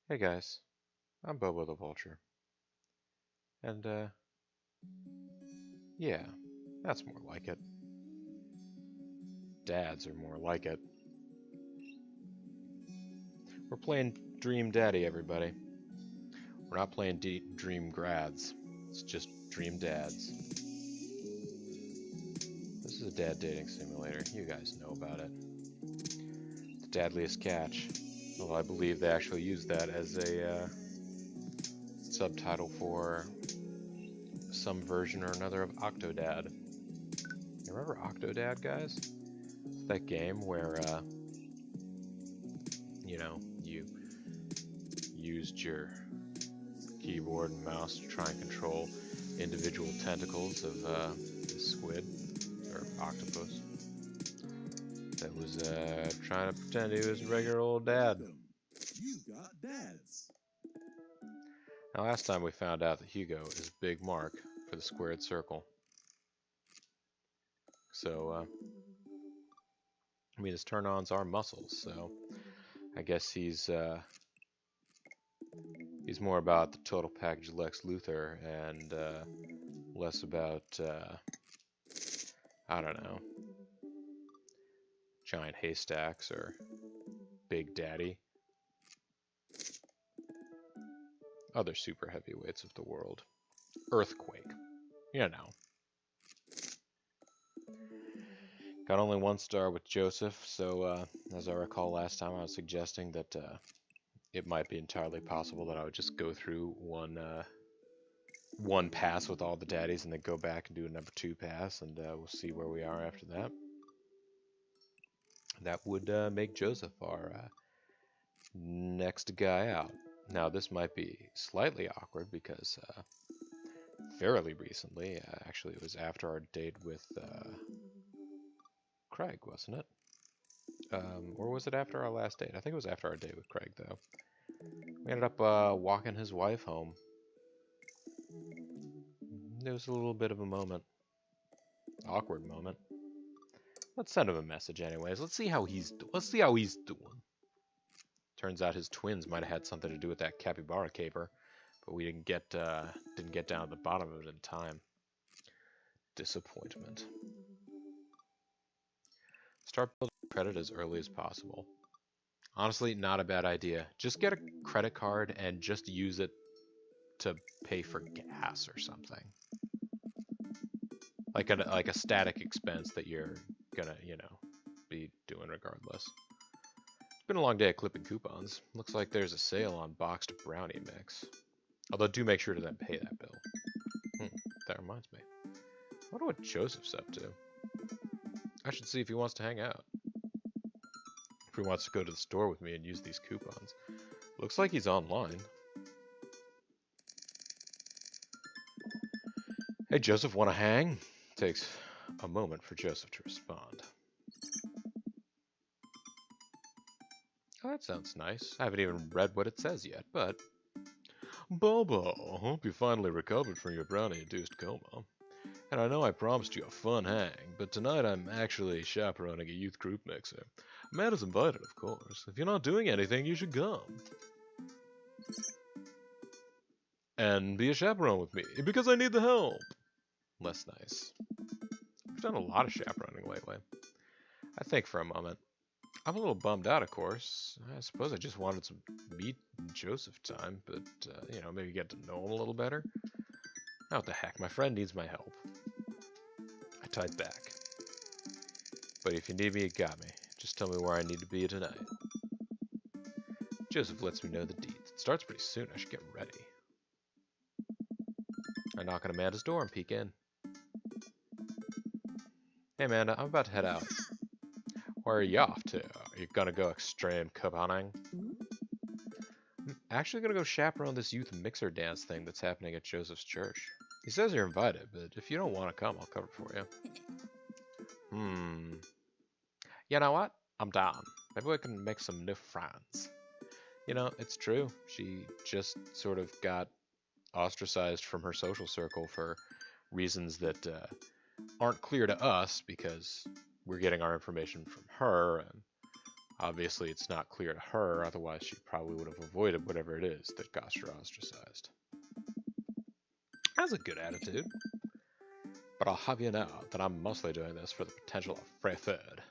Hey guys, I'm Bobo the Vulture, and yeah, that's more like it. Dads are more like it. We're playing Dream Daddy, everybody. We're not playing Dream Grads. It's just Dream Dads. This is a dad dating simulator. You guys know about it. The Dadliest Catch. Well, I believe they actually use that as a subtitle for some version or another of Octodad. You remember Octodad, guys? It's that game where, you used your keyboard and mouse to try and control individual tentacles of the squid or octopus that was trying to pretend he was a regular old dad. You got dads. Now, last time we found out that Hugo is a big mark for the squared circle. So, his turn-ons are muscles, so I guess he's more about the total package Lex Luthor and less about, I don't know, giant haystacks or Big Daddy. Other super heavyweights of the world. Earthquake. You know. Got only 1 star with Joseph, so as I recall last time I was suggesting that it might be entirely possible that I would just go through one pass with all the daddies and then go back and do a number 2 pass, and we'll see where we are after that. That would make Joseph our next guy out. Now this might be slightly awkward because fairly recently, actually it was after our date with Craig, wasn't it? Or was it after our last date? I think it was after our date with Craig, though. We ended up walking his wife home. It was a little bit of a moment. Awkward moment. Let's send him a message anyways. Let's see how he's doing. Turns out his twins might have had something to do with that capybara caper, but we didn't get down to the bottom of it in time. Disappointment. Start building credit as early as possible. Honestly, not a bad idea. Just get a credit card and just use it to pay for gas or something. Like a static expense that you're gonna, be doing regardless. It's been a long day of clipping coupons. Looks like there's a sale on boxed brownie mix. Although do make sure to then pay that bill. That reminds me. I wonder what Joseph's up to. I should see if he wants to hang out. If he wants to go to the store with me and use these coupons. Looks like he's online. Hey, Joseph, wanna hang? Takes a moment for Joseph to respond. Oh, that sounds nice. I haven't even read what it says yet, but... Bobo, hope you finally recovered from your brownie-induced coma. And I know I promised you a fun hang, but tonight I'm actually chaperoning a youth group mixer. Amanda's invited, of course. If you're not doing anything, you should come. And be a chaperone with me, because I need the help. Less nice. We've done a lot of chaperoning lately. I think for a moment. I'm a little bummed out, of course. I suppose I just wanted some meet Joseph time, but, maybe get to know him a little better. Oh, what the heck, my friend needs my help. I type back. But if you need me, you got me. Just tell me where I need to be tonight. Joseph lets me know the deeds. It starts pretty soon. I should get ready. I knock on Amanda's door and peek in. Hey, Amanda, I'm about to head out. Where are you off to? Are you gonna go extreme couponing? I'm actually gonna go chaperone this youth mixer dance thing that's happening at Joseph's church. He says you're invited, but if you don't want to come, I'll cover for you. You know what? I'm down. Maybe we can make some new friends. It's true. She just sort of got ostracized from her social circle for reasons that aren't clear to us because we're getting our information from her, and Obviously, it's not clear to her, otherwise she probably would have avoided whatever it is that got her ostracized. That's a good attitude. But I'll have you know that I'm mostly doing this for the potential of free food.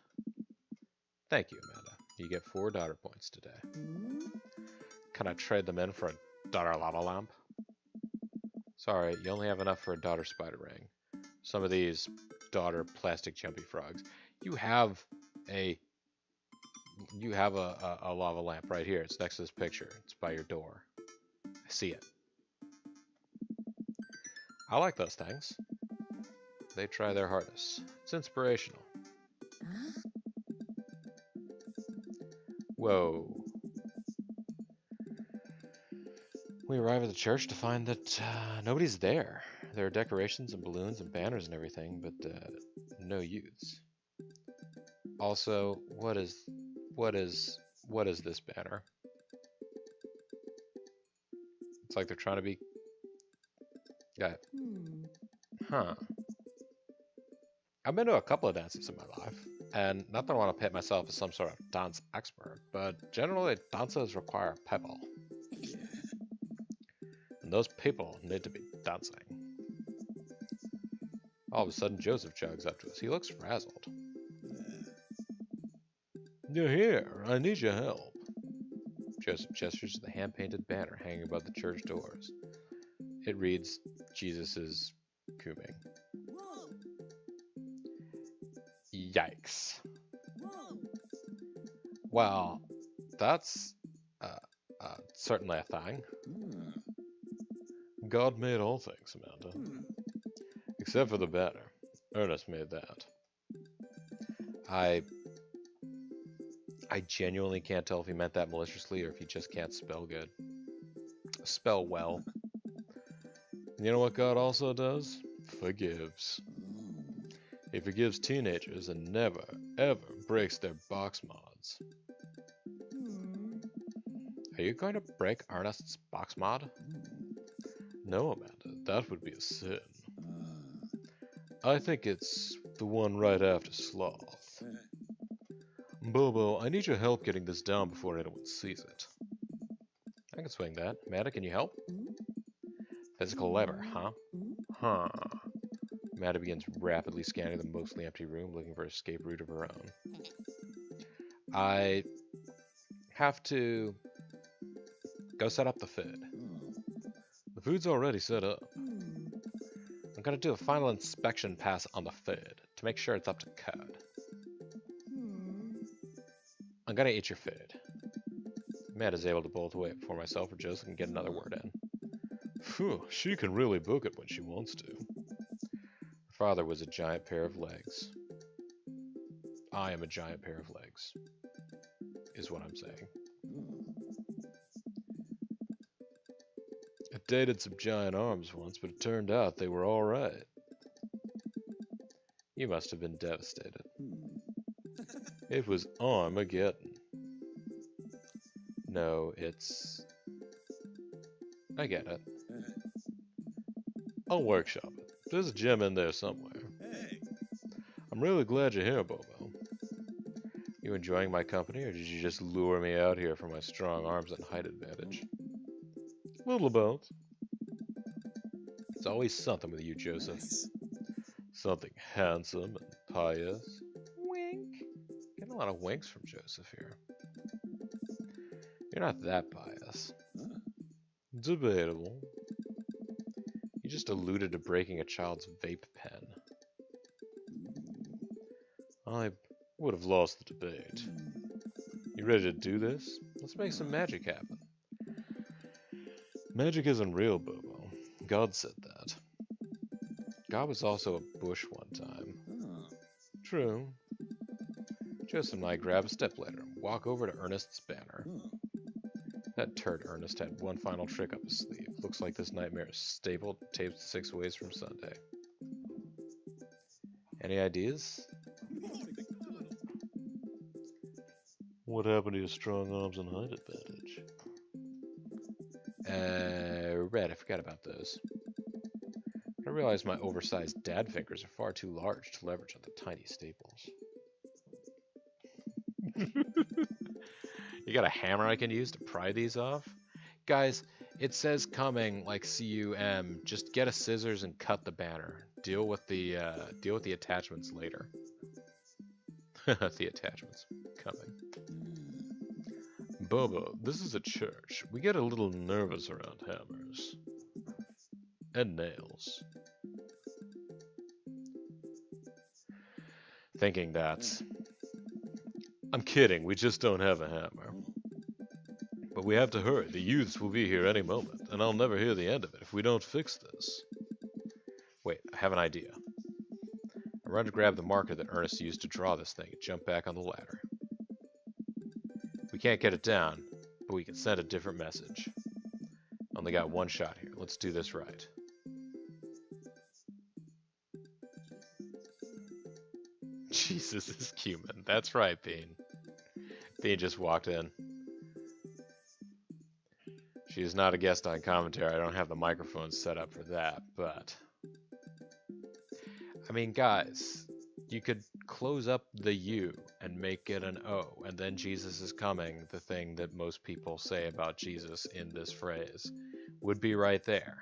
Thank you, Amanda. You get 4 daughter points today. Can I trade them in for a daughter lava lamp? Sorry, you only have enough for a daughter spider ring. Some of these daughter plastic jumpy frogs. You have a lava lamp right here. It's next to this picture. It's by your door. I see it. I like those things. They try their hardest. It's inspirational. Whoa. We arrive at the church to find that nobody's there. There are decorations and balloons and banners and everything, but no youths. Also, what is this banner? It's like they're trying to be... Yeah. Huh. I've been to a couple of dances in my life, and not that I want to paint myself as some sort of dance expert, but generally dances require people. And those people need to be dancing. All of a sudden, Joseph jogs up to us. He looks frazzled. You're here. I need your help. Joseph gestures to the hand-painted banner hanging above the church doors. It reads, Jesus is cooming. Yikes. Well, that's certainly a thing. God made all things, Amanda. Except for the banner. Ernest made that. I genuinely can't tell if he meant that maliciously or if he just can't spell good. Spell well. You know what God also does? Forgives. He forgives teenagers and never, ever breaks their box mods. Are you going to break Ernest's box mod? No, Amanda, that would be a sin. I think it's the one right after sloth. Bobo, I need your help getting this down before anyone sees it. I can swing that. Amanda, can you help? Physical lever, huh? Huh. Amanda begins rapidly scanning the mostly empty room, looking for an escape route of her own. I have to go set up the food. The food's already set up. I'm gonna do a final inspection pass on the food to make sure it's up to code. I'm gonna eat your food. Amanda's able to bolt away before myself or Joseph can get another word in. Phew, she can really book it when she wants to. Her father was a giant pair of legs. I am a giant pair of legs, is what I'm saying. I dated some giant arms once, but it turned out they were alright. You must have been devastated. It was Armageddon. No, it's... I get it. I'll workshop it. There's a gem in there somewhere. I'm really glad you're here, Bobo. You enjoying my company, or did you just lure me out here for my strong arms and height advantage? Little both. It's always something with you, Joseph. Something handsome and pious. Wink. Getting a lot of winks from Joseph here. You're not that pious. Debatable. You just alluded to breaking a child's vape pen. I would have lost the debate. You ready to do this? Let's make some magic happen. Magic isn't real, Bobo. God said that. God was also a bush one time. True. Joseph and I grab a stepladder and walk over to Ernest's banner. That turd Ernest had one final trick up his sleeve. Looks like this nightmare is stapled, taped 6 ways from Sunday. Any ideas? What happened to your strong arms and height advantage? Red, I forgot about those. I realized my oversized dad fingers are far too large to leverage on the tiny staples. You got a hammer I can use to pry these off? Guys, it says coming like C-U-M. Just get a scissors and cut the banner. Deal with the attachments later. The attachments coming. Bobo, this is a church. We get a little nervous around hammers. And nails. Thinking that's... I'm kidding, we just don't have a hammer. But we have to hurry, the youths will be here any moment, and I'll never hear the end of it if we don't fix this. Wait, I have an idea. I run to grab the marker that Ernest used to draw this thing and jump back on the ladder. We can't get it down, but we can send a different message. Only got one shot here, let's do this right. Jesus is cumin. That's right, Bean. Bean just walked in. She is not a guest on commentary. I don't have the microphone set up for that, but... I mean, guys, you could close up the U and make it an O, and then Jesus is coming, the thing that most people say about Jesus in this phrase, would be right there.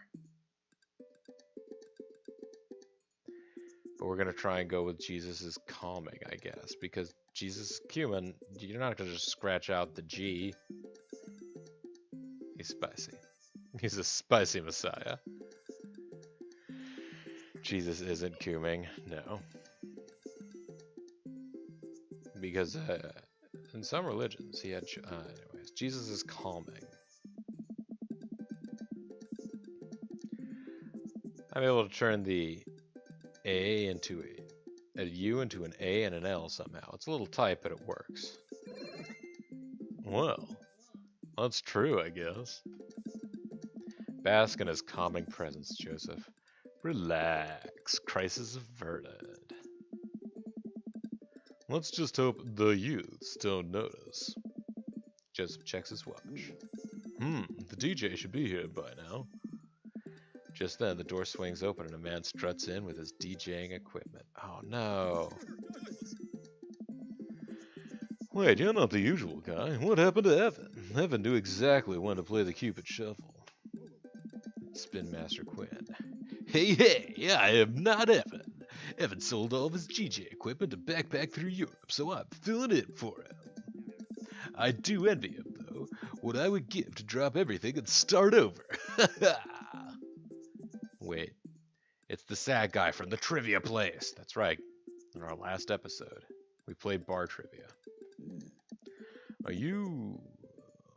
But we're going to try and go with Jesus is calming, I guess, because Jesus is cumin, you're not going to just scratch out the G. He's spicy. He's a spicy Messiah. Jesus isn't cumin, no. Because in some religions, he had... anyways, Jesus is calming. I'm able to turn the A into a U into an A and an L somehow. It's a little tight, but it works. Well, that's true, I guess. Bask in his calming presence, Joseph. Relax. Crisis averted. Let's just hope the youths don't notice. Joseph checks his watch. The DJ should be here by now. Just then, the door swings open and a man struts in with his DJing equipment. Oh no. Wait, you're not the usual guy. What happened to Evan? Evan knew exactly when to play the Cupid Shuffle. Spin Master Quinn. Hey, I am not Evan. Evan sold all of his DJ equipment to backpack through Europe, so I'm filling in for him. I do envy him, though. What I would give to drop everything and start over. Wait, it's the sad guy from the trivia place. That's right. In our last episode, we played bar trivia. Are you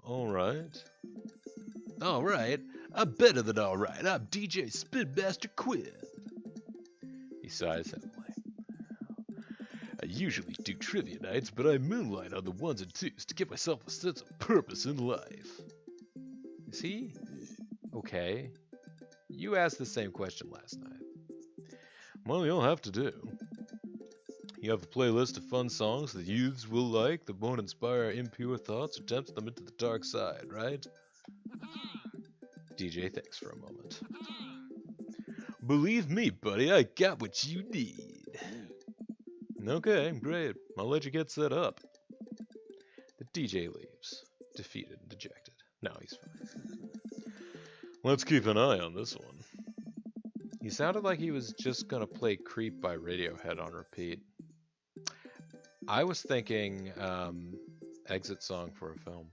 alright? Alright? I'm better than alright. I'm DJ Spin Master Quinn. He sighs heavily. I usually do trivia nights, but I moonlight on the ones and twos to give myself a sense of purpose in life. Is he? Okay. You asked the same question last night. Well, you'll have to do. You have a playlist of fun songs the youths will like that won't inspire impure thoughts or tempt them into the dark side, right? DJ thinks for a moment. Believe me, buddy, I got what you need. Okay, great. I'll let you get set up. The DJ leaves, defeated and dejected. No, he's fine. Let's keep an eye on this one. He sounded like he was just gonna play Creep by Radiohead on repeat. I was thinking, exit song for a film.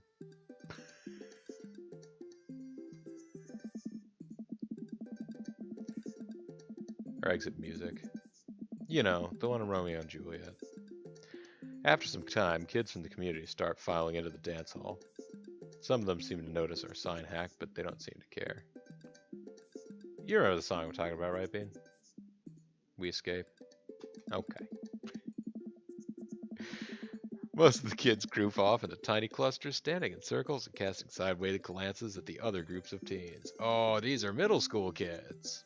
Or exit music. You know, the one in Romeo and Juliet. After some time, kids from the community start filing into the dance hall. Some of them seem to notice our sign hack, but they don't seem to care. You remember the song I'm talking about, right, Bean? We Escape? Okay. Most of the kids group off into tiny clusters, standing in circles and casting sideways glances at the other groups of teens. Oh, these are middle school kids.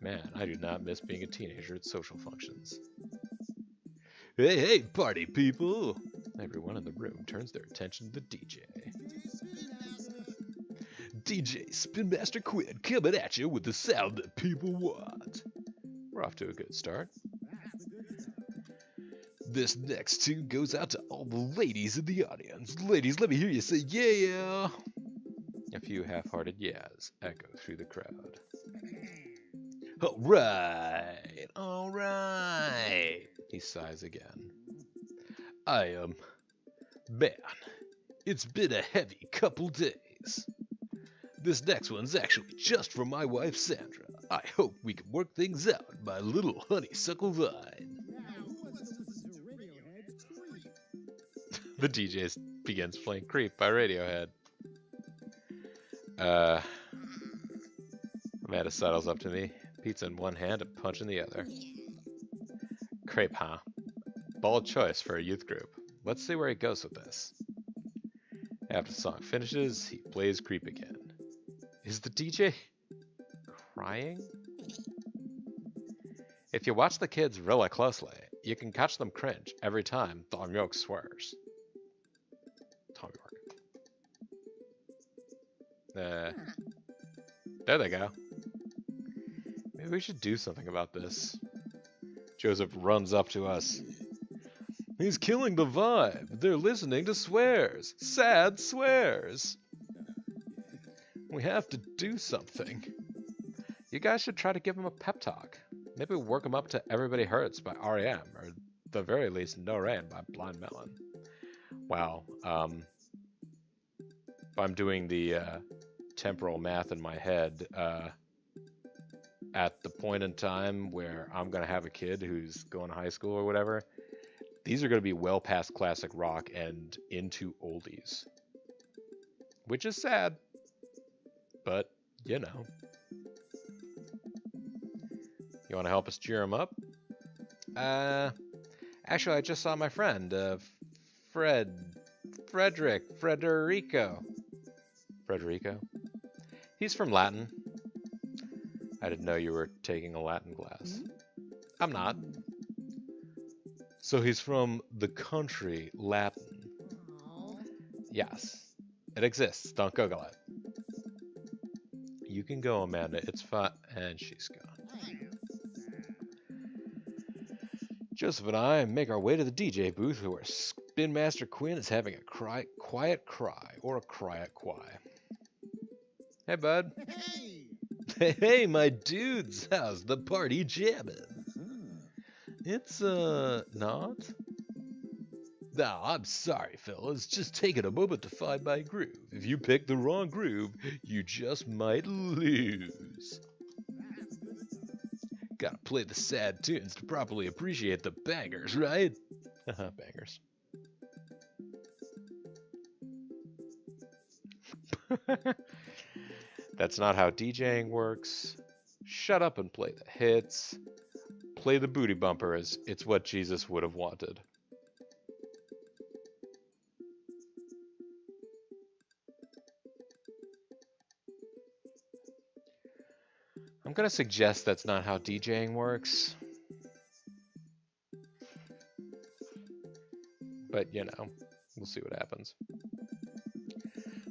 Man, I do not miss being a teenager at social functions. Hey, party people! Everyone in the room turns their attention to the DJ. DJ Spin Master Quinn coming at you with the sound that people want. We're off to a good start. This next tune goes out to all the ladies in the audience. Ladies, let me hear you say yeah. A few half-hearted yeahs echo through the crowd. Alright, alright, he sighs again. Man, it's been a heavy couple days. This next one's actually just for my wife Sandra. I hope we can work things out, my little honeysuckle vine. The DJ begins playing Creep by Radiohead. Amanda sidles up to me, pizza in one hand and punch in the other. Crepe, huh? Bold choice for a youth group. Let's see where he goes with this. After the song finishes, he plays Creep again. Is the DJ crying? If you watch the kids really closely, you can catch them cringe every time Tom York swears. Tom York. There they go. Maybe we should do something about this. Joseph runs up to us. He's killing the vibe. They're listening to swears. Sad swears. We have to do something. You guys should try to give him a pep talk. Maybe work him up to Everybody Hurts by R.E.M. or at the very least No Rain by Blind Melon. Wow. If I'm doing the temporal math in my head, at the point in time where I'm going to have a kid who's going to high school or whatever, these are going to be well past classic rock and into oldies. Which is sad. But, you know. You want to help us cheer him up? Actually, I just saw my friend, Frederico. Frederico? He's from Latin. I didn't know you were taking a Latin class. I'm not. So he's from the country Latin. Yes. It exists. Don't Google it. You can go, Amanda. It's fine. And she's gone. Joseph and I make our way to the DJ booth where Spin Master Quinn is having a quiet cry, or a quiet cry. Hey, bud. Hey, my dudes. How's the party jamming? It's, not? No, I'm sorry, fellas. Just taking a moment to find my groove. If you pick the wrong groove, you just might lose. Gotta play the sad tunes to properly appreciate the bangers, right? Bangers. That's not how DJing works. Shut up and play the hits. Play the booty bumpers. It's what Jesus would have wanted. I'm gonna suggest that's not how DJing works. But, you know, we'll see what happens.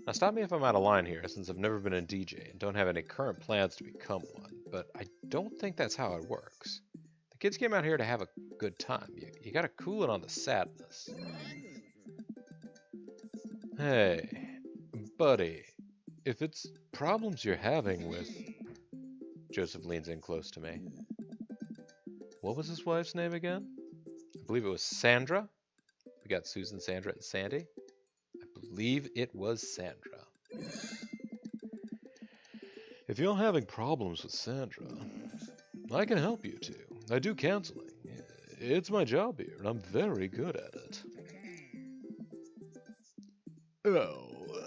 Now stop me if I'm out of line here, since I've never been a DJ and don't have any current plans to become one, but I don't think that's how it works. The kids came out here to have a good time. You gotta cool it on the sadness. Hey, buddy, if it's problems you're having with... Joseph leans in close to me. What was his wife's name again? I believe it was Sandra. We got Susan, Sandra, and Sandy. I believe it was Sandra. If you're having problems with Sandra, I can help you too. I do counseling. It's my job here, and I'm very good at it. Oh,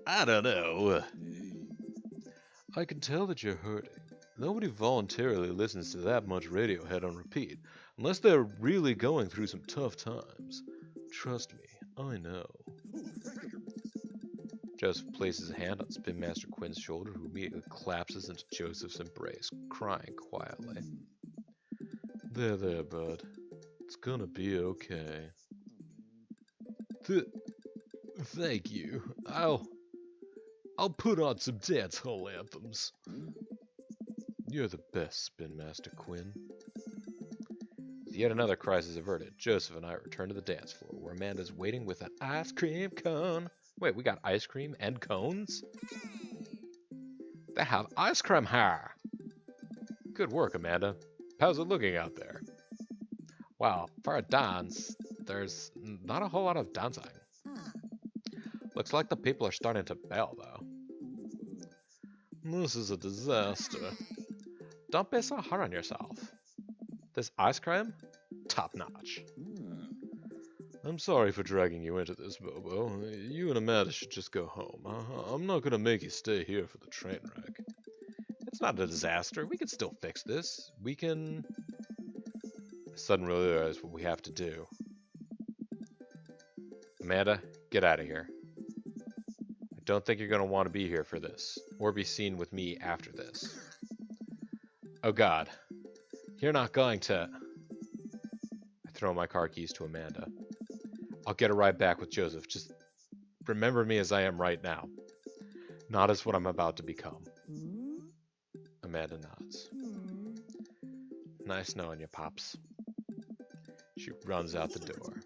I don't know. I can tell that you're hurting. Nobody voluntarily listens to that much Radiohead on repeat, unless they're really going through some tough times. Trust me, I know. Joseph places a hand on Spin Master Quinn's shoulder, who immediately collapses into Joseph's embrace, crying quietly. There, bud. It's gonna be okay. Thank you. I'll put on some dance hall anthems. You're the best, Spin Master Quinn. Yet another crisis averted. Joseph and I return to the dance floor, where Amanda's waiting with an ice cream cone. Wait, we got ice cream and cones? They have ice cream here. Good work, Amanda. How's it looking out there? Wow, for a dance, there's not a whole lot of dancing. Looks like the people are starting to bail, though. This is a disaster. Don't be so hard on yourself. This ice cream? Top notch. I'm sorry for dragging you into this, Bobo. You and Amanda should just go home. I'm not gonna make you stay here for the train wreck. It's not a disaster. We can still fix this. We can... I suddenly realize what we have to do. Amanda, get out of here. I don't think you're gonna want to be here for this, or be seen with me after this. Oh God. You're not going to... I throw my car keys to Amanda. I'll get a ride back with Joseph. Just remember me as I am right now. Not as what I'm about to become. Amanda nods. Nice knowing you, Pops. She runs out the door.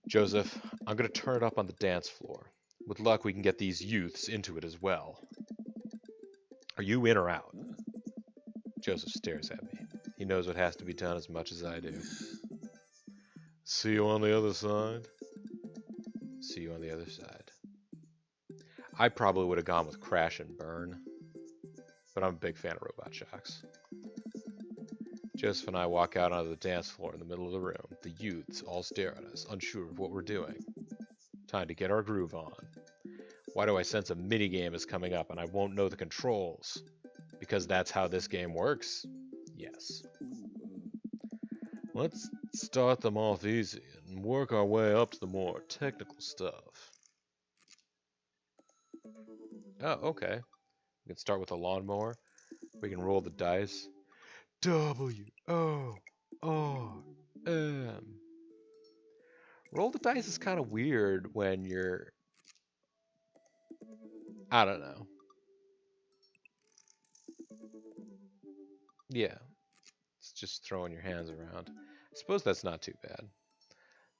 Joseph, I'm going to turn it up on the dance floor. With luck, we can get these youths into it as well. Are you in or out? Joseph stares at me. He knows what has to be done as much as I do. See you on the other side? See you on the other side. I probably would have gone with Crash and Burn, but I'm a big fan of Robot Shocks. Joseph and I walk out onto the dance floor in the middle of the room. The youths all stare at us, unsure of what we're doing. Time to get our groove on. Why do I sense a minigame is coming up and I won't know the controls? Because that's how this game works? Yes. Let's start them off easy and work our way up to the more technical stuff. Oh, okay. We can start with a lawnmower. We can roll the dice. W-O-R-M. Roll the dice is kind of weird when you're... I don't know. Yeah. It's just throwing your hands around. I suppose that's not too bad.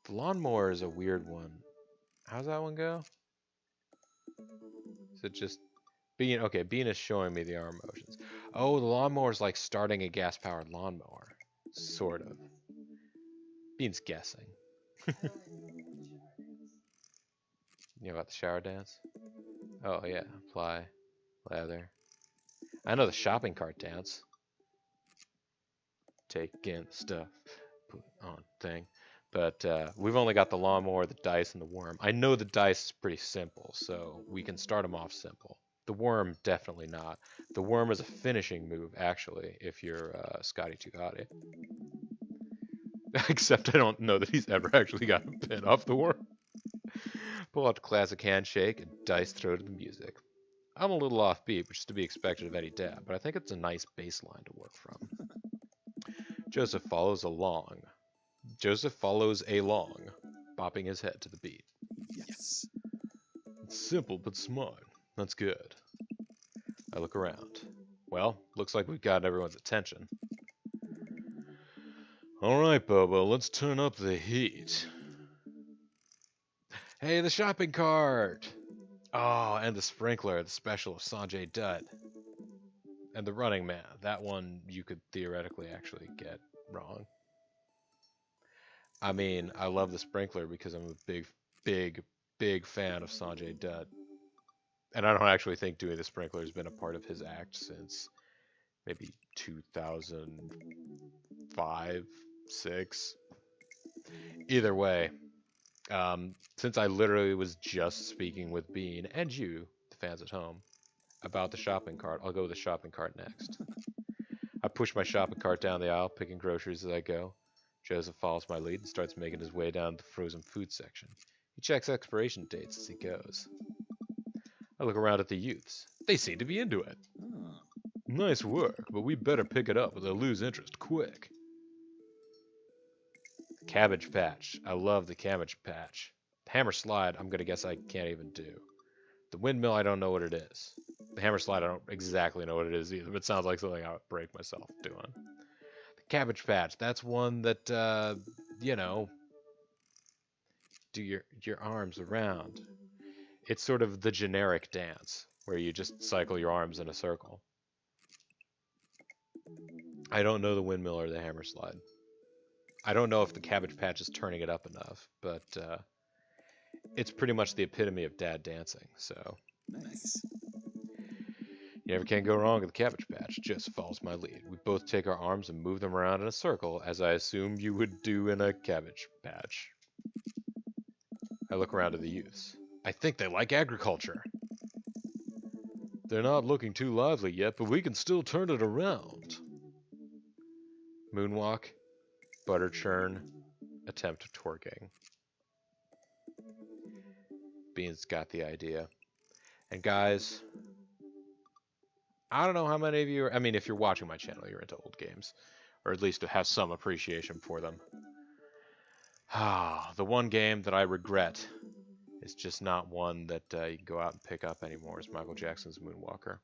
The lawnmower is a weird one. How's that one go? Is it just... Bean, okay, Bean is showing me the arm motions. Oh, the lawnmower is like starting a gas-powered lawnmower. Sort of. Bean's guessing. You know about the shower dance? Oh, yeah. Apply. Lather. I know the shopping cart dance. Take in stuff. Put on thing. But we've only got the lawnmower, the dice, and the worm. I know the dice is pretty simple, so we can start them off simple. The worm, definitely not. The worm is a finishing move, actually, if you're Scotty Too Hotty. Except I don't know that he's ever actually got a pin off the worm. Pull out the classic handshake and dice throw to the music. I'm a little offbeat, which is to be expected of any dad, but I think it's a nice baseline to work from. Joseph follows along. Joseph follows along, bopping his head to the beat. Yes. It's simple but smart. That's good. I look around. Well, looks like we've got everyone's attention. Alright, Bobo, let's turn up the heat. Hey, the shopping cart! Oh, and the sprinkler, the special of Sanjay Dutt. And the running man. That one you could theoretically actually get wrong. I mean, I love the sprinkler because I'm a big fan of Sanjay Dutt. And I don't actually think doing the sprinkler has been a part of his act since maybe 2005, 6. Either way, since I literally was just speaking with Bean and you, the fans at home, about the shopping cart, I'll go with the shopping cart next. I push my shopping cart down the aisle, picking groceries as I go. Joseph follows my lead and starts making his way down the frozen food section. He checks expiration dates as he goes. I look around at the youths. They seem to be into it. Nice work, but we better pick it up or they'll lose interest quick. Cabbage Patch. I love the Cabbage Patch. Hammer Slide, I'm going to guess I can't even do. The windmill, I don't know what it is. The hammer slide, I don't exactly know what it is either, but it sounds like something I would break myself doing. The Cabbage Patch. That's one that, you know, do your arms around. It's sort of the generic dance where you just cycle your arms in a circle. I don't know the windmill or the hammer slide. I don't know if the Cabbage Patch is turning it up enough, but it's pretty much the epitome of dad dancing. So Nice. you never can go wrong with the Cabbage Patch. Just follows my lead. We both take our arms and move them around in a circle, as I assume you would do in a Cabbage Patch. I look around at the youths. I think they like agriculture. They're not looking too lively yet, but we can still turn it around. Moonwalk, butter churn, attempt twerking. Beans got the idea. And guys, I don't know how many of you are, I mean, if you're watching my channel, you're into old games, or at least have some appreciation for them. The one game that I regret is just not one that you can go out and pick up anymore is Michael Jackson's Moonwalker.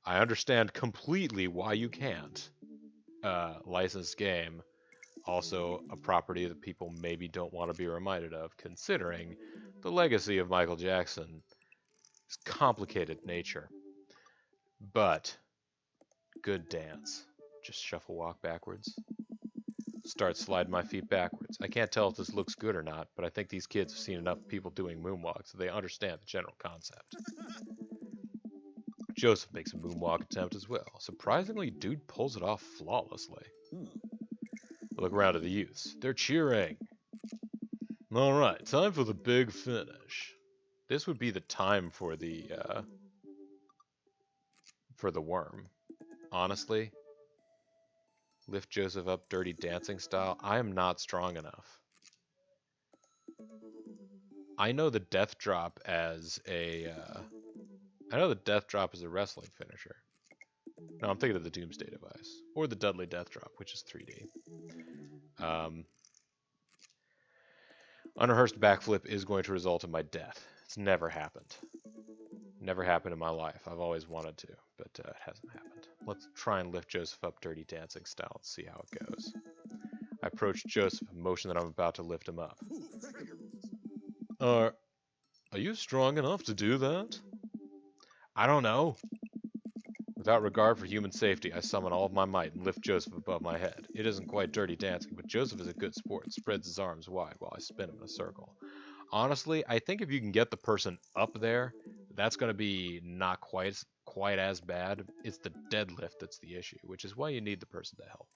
I understand completely why you can't. Licensed game, also a property that people maybe don't want to be reminded of, considering the legacy of Michael Jackson. It's complicated nature. But good dance. Just shuffle walk backwards. Start sliding my feet backwards. I can't tell if this looks good or not, but I think these kids have seen enough people doing moonwalks so they understand the general concept. Joseph makes a moonwalk attempt as well. Surprisingly, dude pulls it off flawlessly. I look around at the youths. They're cheering. Alright, time for the big finish. This would be the time for the worm. Honestly, lift Joseph up dirty dancing style. I am not strong enough. I know the death drop as a wrestling finisher. No, I'm thinking of the Doomsday Device. Or the Dudley Death Drop, which is 3D. Unrehearsed backflip is going to result in my death. It's never happened. Never happened in my life. I've always wanted to, but it hasn't happened. Let's try and lift Joseph up dirty dancing style and see how it goes. I approach Joseph, motion that I'm about to lift him up. Are you strong enough to do that? I don't know. Without regard for human safety, I summon all of my might and lift Joseph above my head. It isn't quite dirty dancing, but Joseph is a good sport and spreads his arms wide while I spin him in a circle. Honestly, I think if you can get the person up there, that's going to be not quite as bad. It's the deadlift that's the issue, which is why you need the person to help.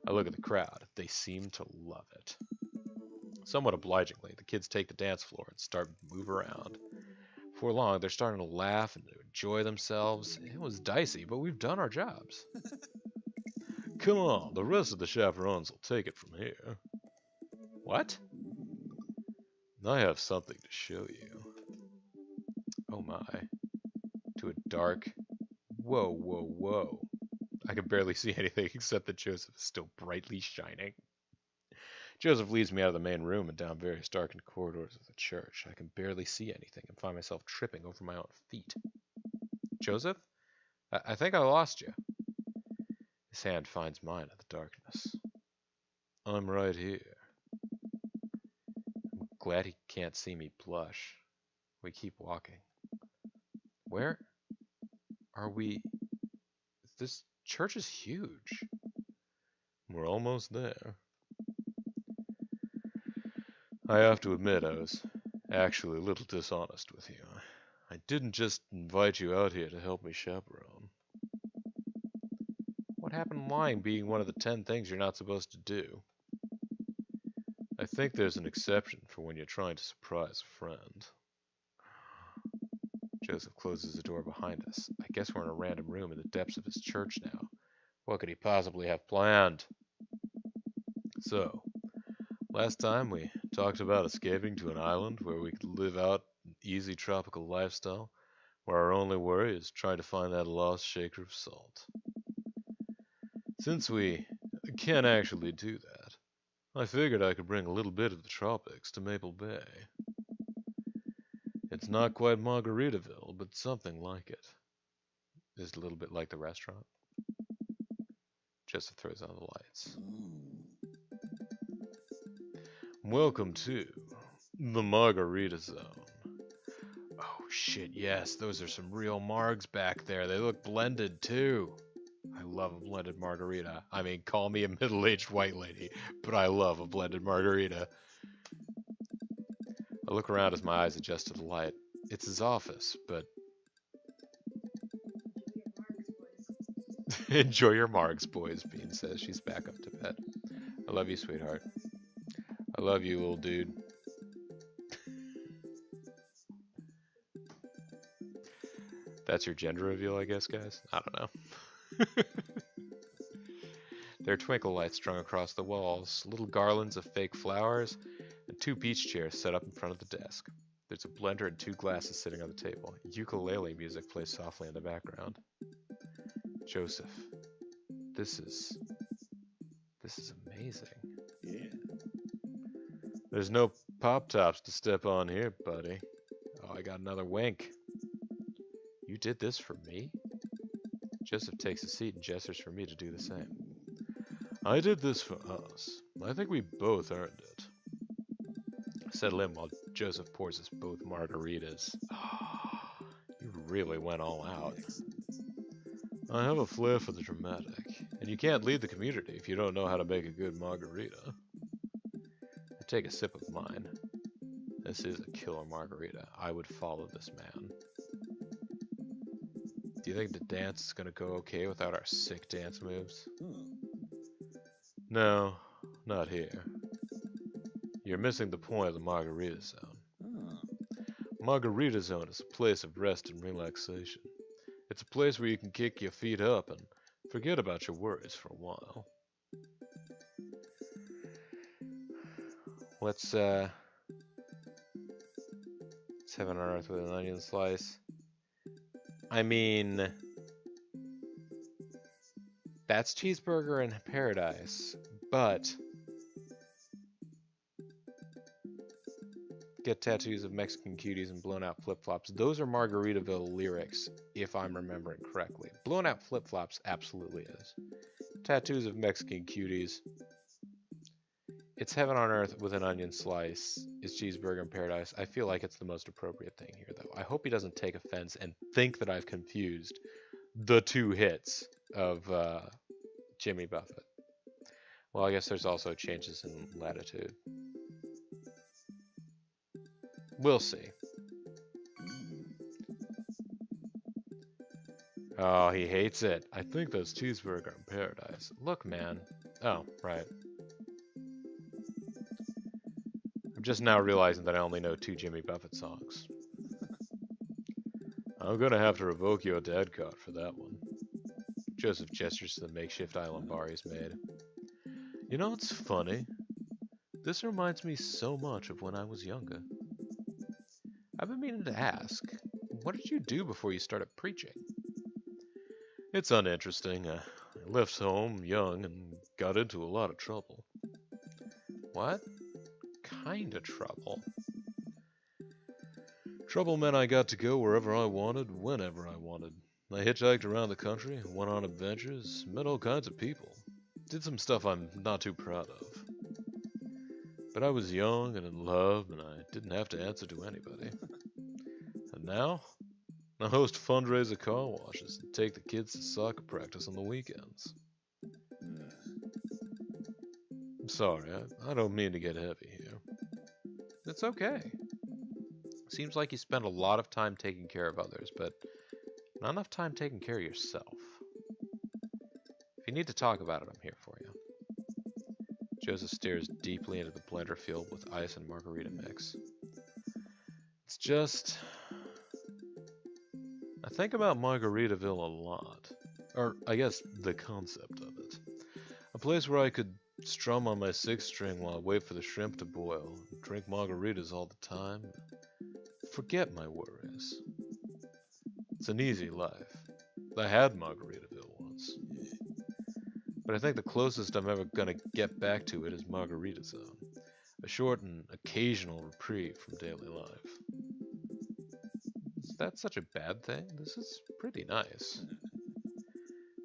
I look at the crowd. They seem to love it. Somewhat obligingly, the kids take the dance floor and start to move around. Before long, they're starting to laugh and to enjoy themselves. It was dicey, but we've done our jobs. Come on, the rest of the chaperones will take it from here. What? I have something to show you. Oh my. To a dark... Whoa, whoa, whoa. I can barely see anything except that Joseph is still brightly shining. Joseph leads me out of the main room and down various darkened corridors of the church. I can barely see anything and find myself tripping over my own feet. Joseph? I think I lost you. His hand finds mine in the darkness. I'm right here. I'm glad he can't see me blush. We keep walking. Where are we? This church is huge. We're almost there. I have to admit I was actually a little dishonest with you. I didn't just invite you out here to help me chaperone. What happened to lying being one of the 10 things you're not supposed to do? I think there's an exception for when you're trying to surprise a friend. Joseph closes the door behind us. I guess we're in a random room in the depths of his church now. What could he possibly have planned? So, last time we talked about escaping to an island where we could live out an easy tropical lifestyle, where our only worry is trying to find that lost shaker of salt. Since we can't actually do that, I figured I could bring a little bit of the tropics to Maple Bay. It's not quite Margaritaville, but something like it. Is it a little bit like the restaurant? Joseph throws on the lights. Oh. Welcome to the Margarita Zone. Oh shit, yes, those are some real margs back there. They look blended too. I love a blended margarita. I mean, call me a middle-aged white lady, but I love a blended margarita. I look around as my eyes adjust to the light. It's his office, but... Enjoy your margs, boys, Bean says. She's back up to bed. I love you, sweetheart. I love you, little dude. That's your gender reveal, I guess, guys? I don't know. There are twinkle lights strung across the walls, little garlands of fake flowers, and 2 beach chairs set up in front of the desk. There's a blender and 2 glasses sitting on the table. Ukulele music plays softly in the background. Joseph, this is amazing. Yeah. There's no pop-tops to step on here, buddy. Oh, I got another wink. You did this for me? Joseph takes a seat and gestures for me to do the same. I did this for us. I think we both earned it. Settle in while Joseph pours us both margaritas. You really went all out. I have a flair for the dramatic, and you can't lead the community if you don't know how to make a good margarita. I take a sip of mine. This is a killer margarita. I would follow this man. Do you think the dance is gonna go okay without our sick dance moves? Huh. No, not here. You're missing the point of the Margarita Zone. Ah. Margarita Zone is a place of rest and relaxation. It's a place where you can kick your feet up and forget about your worries for a while. Let's heaven on earth with an onion slice. I mean, that's cheeseburger in paradise, but get tattoos of Mexican cuties and blown out flip-flops. Those are Margaritaville lyrics, if I'm remembering correctly. Blown out flip-flops absolutely is. Tattoos of Mexican cuties. It's heaven on earth with an onion slice. It's cheeseburger in paradise. I feel like it's the most appropriate thing here, though. I hope he doesn't take offense and think that I've confused the 2 hits of Jimmy Buffett. Well, I guess there's also changes in latitude. We'll see. Oh, he hates it. I think that's cheeseburger in paradise. Look, man. Oh, right. I'm just now realizing that I only know 2 Jimmy Buffett songs. I'm gonna have to revoke your dad card for that one. Joseph gestures to the makeshift island bar he's made. You know what's funny? This reminds me so much of when I was younger. I've been meaning to ask, what did you do before you started preaching? It's uninteresting. I left home young and got into a lot of trouble. What kind of trouble? Trouble meant I got to go wherever I wanted, whenever I wanted. I hitchhiked around the country, went on adventures, met all kinds of people. Did some stuff I'm not too proud of. But I was young and in love, and I didn't have to answer to anybody. And now, I host fundraiser car washes and take the kids to soccer practice on the weekends. I'm sorry, I don't mean to get heavy here. It's okay. Seems like you spend a lot of time taking care of others, but not enough time taking care of yourself. If you need to talk about it, I'm here for you. Joseph stares deeply into the blender filled with ice and margarita mix. It's just... I think about Margaritaville a lot. Or, I guess, the concept of it. A place where I could strum on my 6-string while I wait for the shrimp to boil, drink margaritas all the time, forget my worries. It's an easy life. I had Margaritaville once. But I think the closest I'm ever gonna get back to it is Margarita Zone. A short and occasional reprieve from daily life. Is that such a bad thing? This is pretty nice.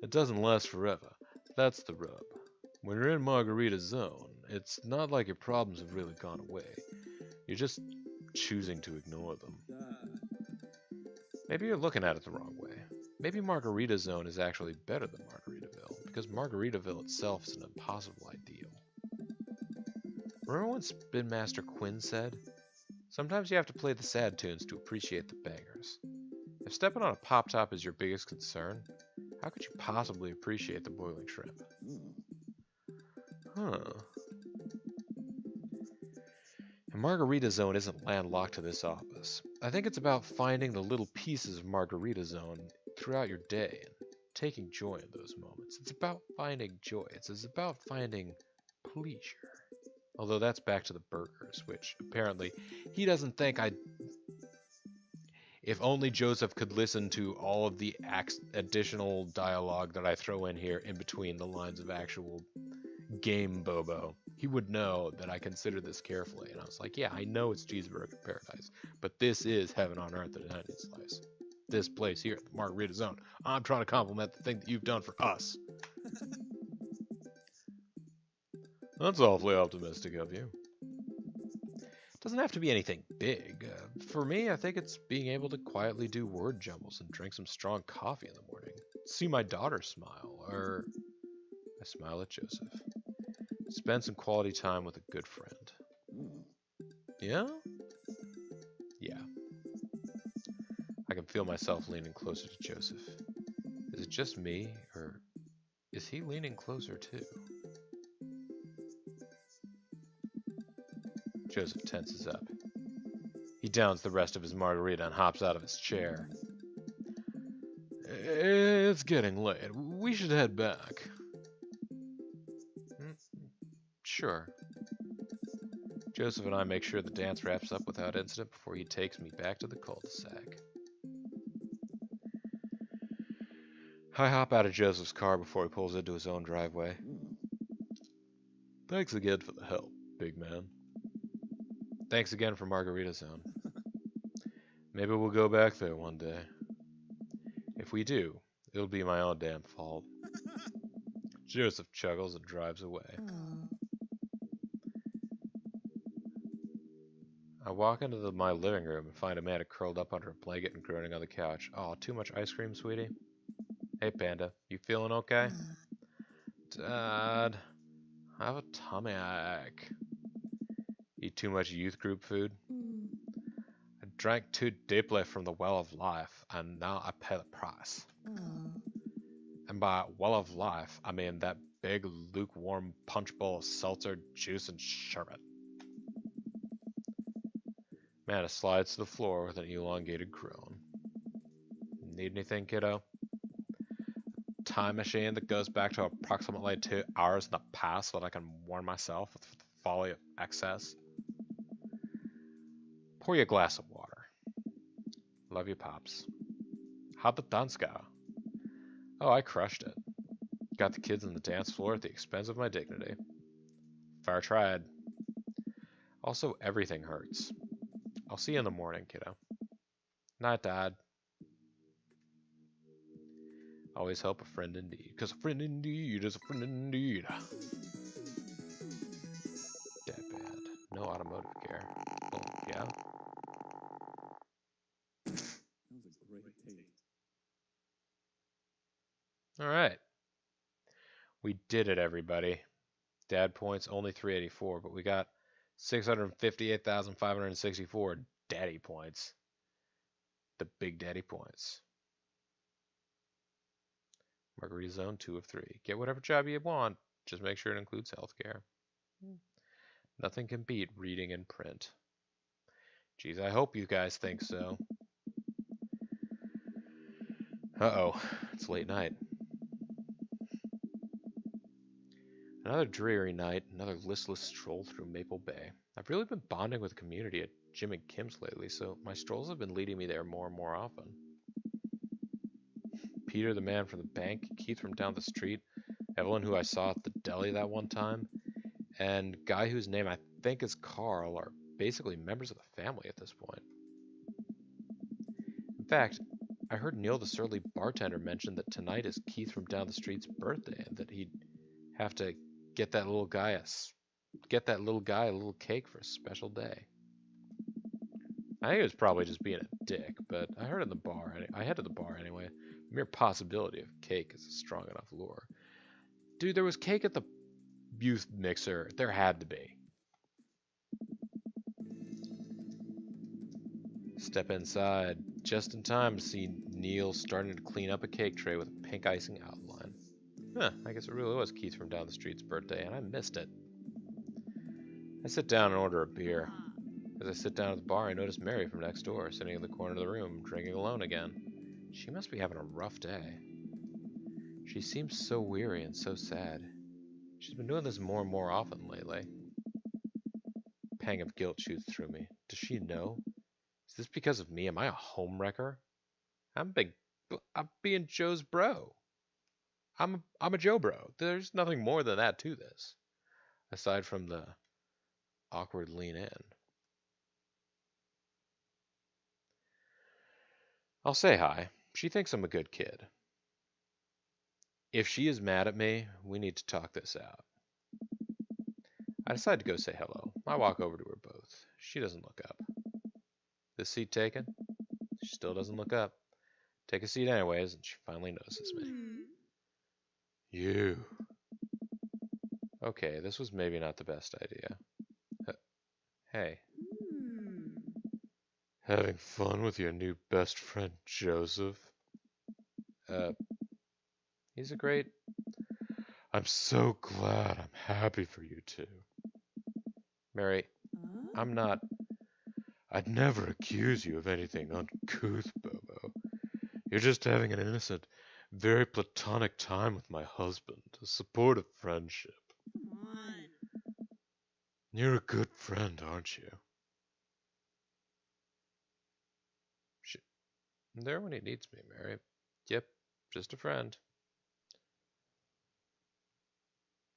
It doesn't last forever. That's the rub. When you're in Margarita Zone, it's not like your problems have really gone away. You're just choosing to ignore them. Maybe you're looking at it the wrong way. Maybe Margarita Zone is actually better than Margaritaville, because Margaritaville itself is an impossible ideal. Remember when Spin Master Quinn said, "Sometimes you have to play the sad tunes to appreciate the bangers." If stepping on a pop top is your biggest concern, how could you possibly appreciate the boiling shrimp? Huh. And Margarita Zone isn't landlocked to this office. I think it's about finding the little pieces of Margarita Zone throughout your day and taking joy in those moments. It's about finding joy. It's about finding pleasure. Although that's back to the burgers, which apparently he doesn't think I... If only Joseph could listen to all of the additional dialogue that I throw in here in between the lines of actual game Bobo, he would know that I consider this carefully. And I was like, yeah, I know it's cheeseburger paradise, but this is heaven on earth at an onion slice. This place here at the Margarita Zone. I'm trying to compliment the thing that you've done for us. That's awfully optimistic of you. It doesn't have to be anything big. For me, I think it's being able to quietly do word jumbles and drink some strong coffee in the morning. See my daughter smile, or I smile at Joseph. Spend some quality time with a good friend. Yeah? Yeah. I can feel myself leaning closer to Joseph. Is it just me, or is he leaning closer too? Joseph tenses up. He downs the rest of his margarita and hops out of his chair. It's getting late. We should head back. Sure. Joseph and I make sure the dance wraps up without incident before he takes me back to the cul-de-sac. I hop out of Joseph's car before he pulls into his own driveway. Thanks again for the help, big man. Thanks again for Margarita Zone. Maybe we'll go back there one day. If we do, it'll be my own damn fault. Joseph chuckles and drives away. I walk into my living room and find Amanda curled up under a blanket and groaning on the couch. Oh, too much ice cream, sweetie? Hey, Panda, you feeling okay? Dad, I have a tummy ache. Eat too much youth group food? I drank too deeply from the well of life, and now I pay the price. And by well of life, I mean that big, lukewarm punch bowl of seltzer, juice, and sherbet. Amanda slides to the floor with an elongated groan. Need anything, kiddo? Time machine that goes back to approximately 2 hours in the past so that I can warn myself of the folly of excess. Pour you a glass of water. Love you, Pops. How'd the dance go? Oh, I crushed it. Got the kids on the dance floor at the expense of my dignity. Fair tried. Also, everything hurts. I'll see you in the morning, kiddo. Night, Dad. Always help a friend indeed, 'cause a friend indeed is a friend indeed. Deadband. No automotive care. Well, yeah. That was a great take. Alright. We did it, everybody. Dad points only 384, but we got 658,564 daddy points. The big daddy points. Margarita Zone 2 of 3. Get whatever job you want, just make sure it includes healthcare. Nothing can beat reading and print. Geez, I hope you guys think so. Uh-oh, it's late night. Another dreary night, another listless stroll through Maple Bay. I've really been bonding with the community at Jim and Kim's lately, so my strolls have been leading me there more and more often. Peter, the man from the bank, Keith from down the street, Evelyn, who I saw at the deli that one time, and Guy, whose name I think is Carl, are basically members of the family at this point. In fact, I heard Neil, the surly bartender, mention that tonight is Keith from down the street's birthday, and that he'd Have to get that little guy a little cake for a special day. I think it was probably just being a dick, but I heard in the bar. I head to the bar anyway. The mere possibility of cake is a strong enough lure. Dude, there was cake at the youth mixer. There had to be. Step inside, just in time to see Neil starting to clean up a cake tray with a pink icing outline. Huh, I guess it really was Keith from down the street's birthday, and I missed it. I sit down and order a beer. As I sit down at the bar, I notice Mary from next door, sitting in the corner of the room, drinking alone again. She must be having a rough day. She seems so weary and so sad. She's been doing this more and more often lately. A pang of guilt shoots through me. Does she know? Is this because of me? Am I a homewrecker? I'm being Joe's bro. I'm a Joe bro. There's nothing more than that to this, aside from the awkward lean in. I'll say hi. She thinks I'm a good kid. If she is mad at me, we need to talk this out. I decide to go say hello. I walk over to her both. She doesn't look up. This seat taken? She still doesn't look up. Take a seat anyways, and she finally notices me. You. Okay, this was maybe not the best idea. Hey. Having fun with your new best friend, Joseph? He's a great... I'm so glad. I'm happy for you two. Mary, I'm not... I'd never accuse you of anything uncouth, Bobo. You're just having an innocent, very platonic time with my husband, a supportive friendship. Come on. You're a good friend, aren't you? I'm there when he needs me, Mary. Yep, just a friend.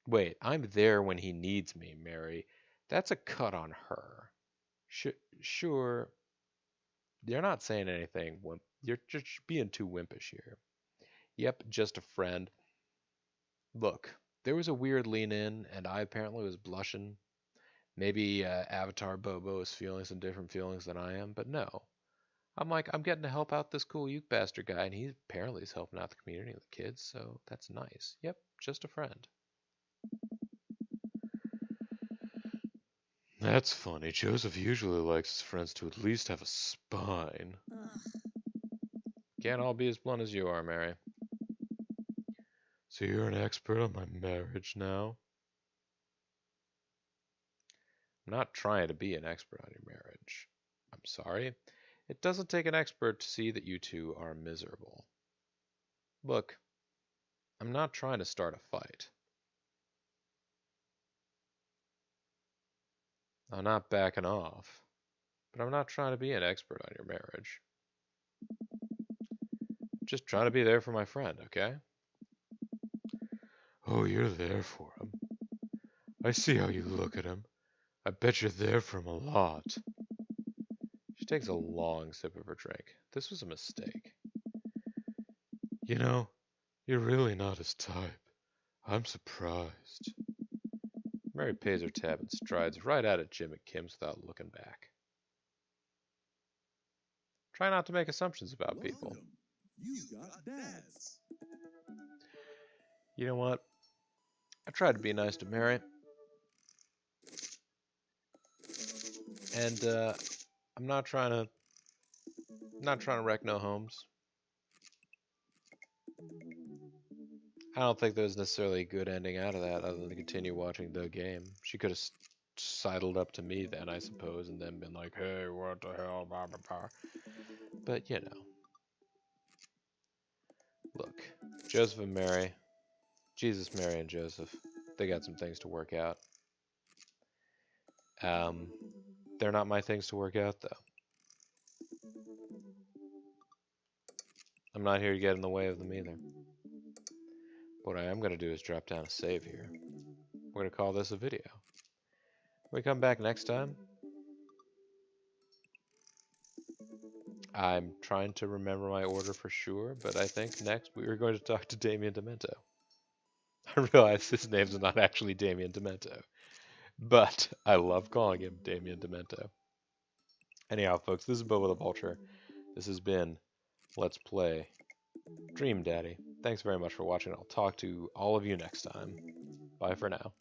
Wait, I'm there when he needs me, Mary. That's a cut on her. Sure, you're not saying anything. You're just being too wimpish here. Yep, just a friend. Look, there was a weird lean in, and I apparently was blushing. Maybe Avatar Bobo is feeling some different feelings than I am, but no. I'm getting to help out this cool youth bastard guy, and he apparently is helping out the community and the kids, so that's nice. Yep, just a friend. That's funny. Joseph usually likes his friends to at least have a spine. Ugh. Can't all be as blunt as you are, Mary. So you're an expert on my marriage now? I'm not trying to be an expert on your marriage. I'm sorry. It doesn't take an expert to see that you two are miserable. Look, I'm not trying to start a fight. I'm not backing off, but I'm not trying to be an expert on your marriage. Just trying to be there for my friend, okay? Oh, you're there for him. I see how you look at him. I bet you're there for him a lot. She takes a long sip of her drink. This was a mistake. You know, you're really not his type. I'm surprised. Mary pays her tab and strides right out at Jim and Kim's without looking back. Try not to make assumptions about people. Welcome. You got dads. You know what? I tried to be nice to Mary. And I'm not trying to wreck no homes. I don't think there's necessarily a good ending out of that other than to continue watching the game. She could have sidled up to me then, I suppose, and then been like, hey, what the hell, blah, blah, blah. But, you know. Look, Joseph and Mary. Jesus, Mary, and Joseph. They got some things to work out. They're not my things to work out, though. I'm not here to get in the way of them either. What I am going to do is drop down a save here. We're going to call this a video. When we come back next time, I'm trying to remember my order for sure, but I think next we are going to talk to Damien Demento. I realize his name's not actually Damien Demento, but I love calling him Damien Demento. Anyhow, folks, this is BoboTheVulture. This has been Let's Play Dream Daddy. Thanks very much for watching. I'll talk to all of you next time. Bye for now.